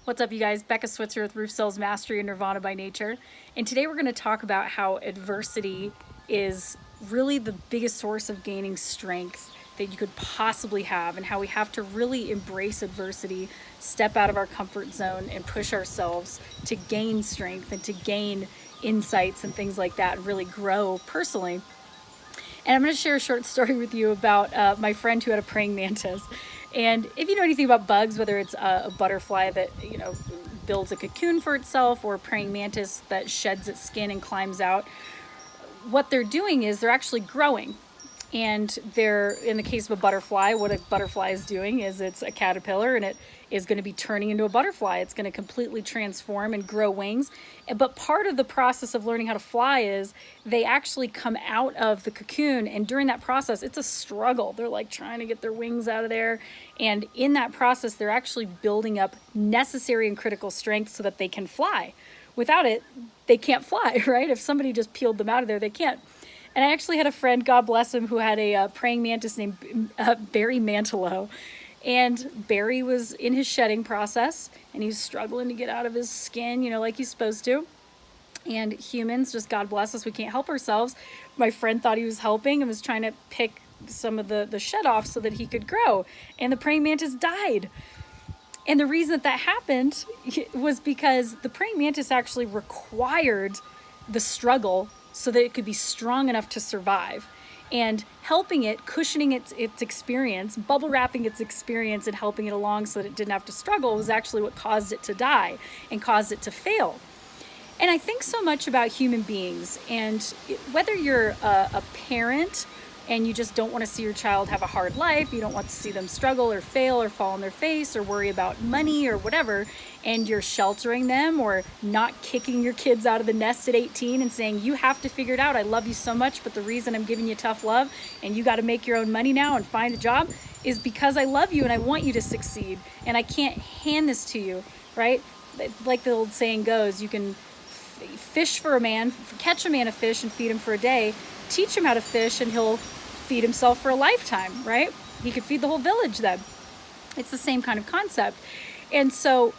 What's up, you guys? Becca Switzer with Roof Sales Mastery and Nirvana by Nature. And today we're going to talk about how adversity is really the biggest source of gaining strength that you could possibly have, and how we have to really embrace adversity, step out of our comfort zone, and push ourselves to gain strength and to gain insights and things like that, and really grow personally. And I'm going to share a short story with you about my friend who had a praying mantis. And if you know anything about bugs, whether it's a butterfly that, builds a cocoon for itself, or a praying mantis that sheds its skin and climbs out, what they're doing is they're actually growing. And they're, in the case of a butterfly, what a butterfly is doing is it's a caterpillar, and it is going to be turning into a butterfly. It's going to completely transform and grow wings. But part of the process of learning how to fly is they actually come out of the cocoon, and during that process, it's a struggle. They're like trying to get their wings out of there. And in that process, they're actually building up necessary and critical strength so that they can fly. Without it, they can't fly, right? If somebody just peeled them out of there, they can't. And I actually had a friend, God bless him, who had a praying mantis named Barry Manilow. And Barry was in his shedding process, and he was struggling to get out of his skin, like he's supposed to. And humans, just God bless us, we can't help ourselves. My friend thought he was helping and was trying to pick some of the shed off so that he could grow. And the praying mantis died. And the reason that happened was because the praying mantis actually required the struggle so that it could be strong enough to survive. And helping it, cushioning its experience, bubble wrapping its experience and helping it along so that it didn't have to struggle was actually what caused it to die and caused it to fail. And I think so much about human beings, and whether you're a parent and you just don't want to see your child have a hard life, you don't want to see them struggle or fail or fall on their face or worry about money or whatever, and you're sheltering them or not kicking your kids out of the nest at 18 and saying, you have to figure it out, I love you so much, but the reason I'm giving you tough love and you got to make your own money now and find a job is because I love you and I want you to succeed, and I can't hand this to you, right? Like the old saying goes, you can fish for a man, catch a man a fish and feed him for a day, teach him how to fish and he'll feed himself for a lifetime, right? He could feed the whole village then. It's the same kind of concept. And so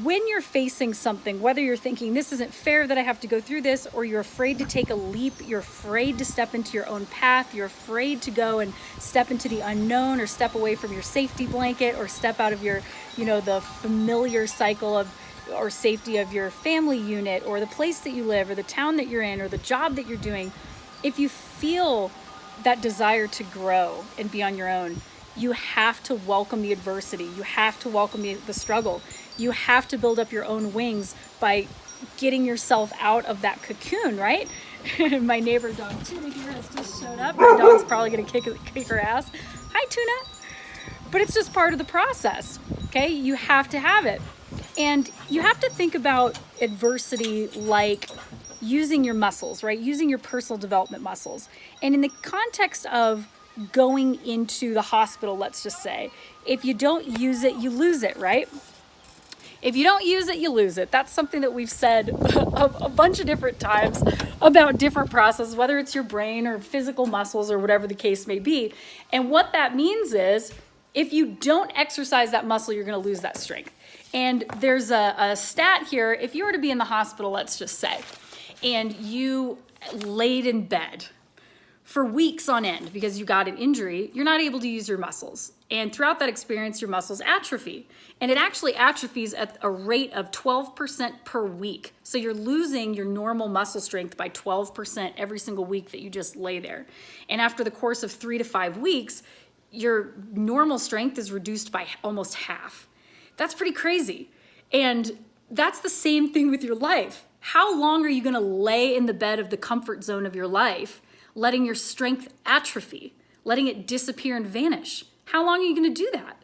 when you're facing something, whether you're thinking this isn't fair that I have to go through this, or you're afraid to take a leap, you're afraid to step into your own path, you're afraid to go and step into the unknown, or step away from your safety blanket, or step out of your, the familiar cycle of or safety of your family unit, or the place that you live, or the town that you're in, or the job that you're doing, if you feel that desire to grow and be on your own, you have to welcome the adversity. You have to welcome the struggle. You have to build up your own wings by getting yourself out of that cocoon, right? My neighbor dog Tuna here has just showed up. My dog's probably gonna kick her ass. Hi, Tuna. But it's just part of the process, okay? You have to have it. And you have to think about adversity like using your muscles, right? Using your personal development muscles. And in the context of going into the hospital, let's just say, if you don't use it, you lose it, right? If you don't use it, you lose it. That's something that we've said a bunch of different times about different processes, whether it's your brain or physical muscles or whatever the case may be. And what that means is, if you don't exercise that muscle, you're going to lose that strength. And there's a stat here. If you were to be in the hospital, let's just say, and you laid in bed for weeks on end because you got an injury, you're not able to use your muscles. And throughout that experience, your muscles atrophy. And it actually atrophies at a rate of 12% per week. So you're losing your normal muscle strength by 12% every single week that you just lay there. And after the course of 3 to 5 weeks, your normal strength is reduced by almost half. That's pretty crazy. And that's the same thing with your life. How long are you going to lay in the bed of the comfort zone of your life, letting your strength atrophy, letting it disappear and vanish? How long are you going to do that?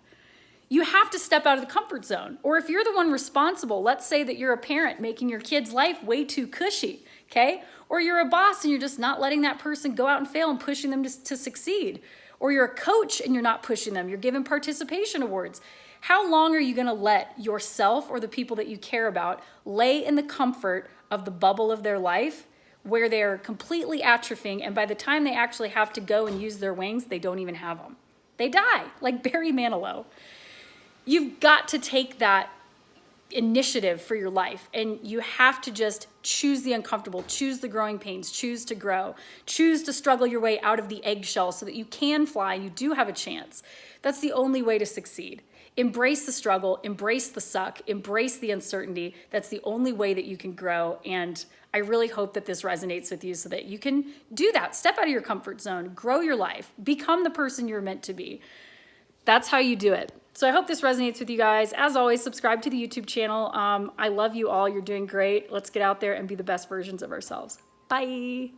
You have to step out of the comfort zone. Or if you're the one responsible, let's say that you're a parent making your kid's life way too cushy, okay? Or you're a boss and you're just not letting that person go out and fail and pushing them to succeed. Or you're a coach and you're not pushing them, you're giving participation awards. How long are you going to let yourself or the people that you care about lay in the comfort of the bubble of their life where they're completely atrophying, and by the time they actually have to go and use their wings, they don't even have them? They die, like Barry Manilow. You've got to take that initiative for your life, and you have to just choose the uncomfortable, choose the growing pains, choose to grow, choose to struggle your way out of the eggshell so that you can fly and you do have a chance. That's the only way to succeed. Embrace the struggle, embrace the suck, embrace the uncertainty. That's the only way that you can grow. And I really hope that this resonates with you so that you can do that. Step out of your comfort zone, grow your life, become the person you're meant to be. That's how you do it. So I hope this resonates with you guys. As always, subscribe to the YouTube channel. I love you all. You're doing great. Let's get out there and be the best versions of ourselves. Bye.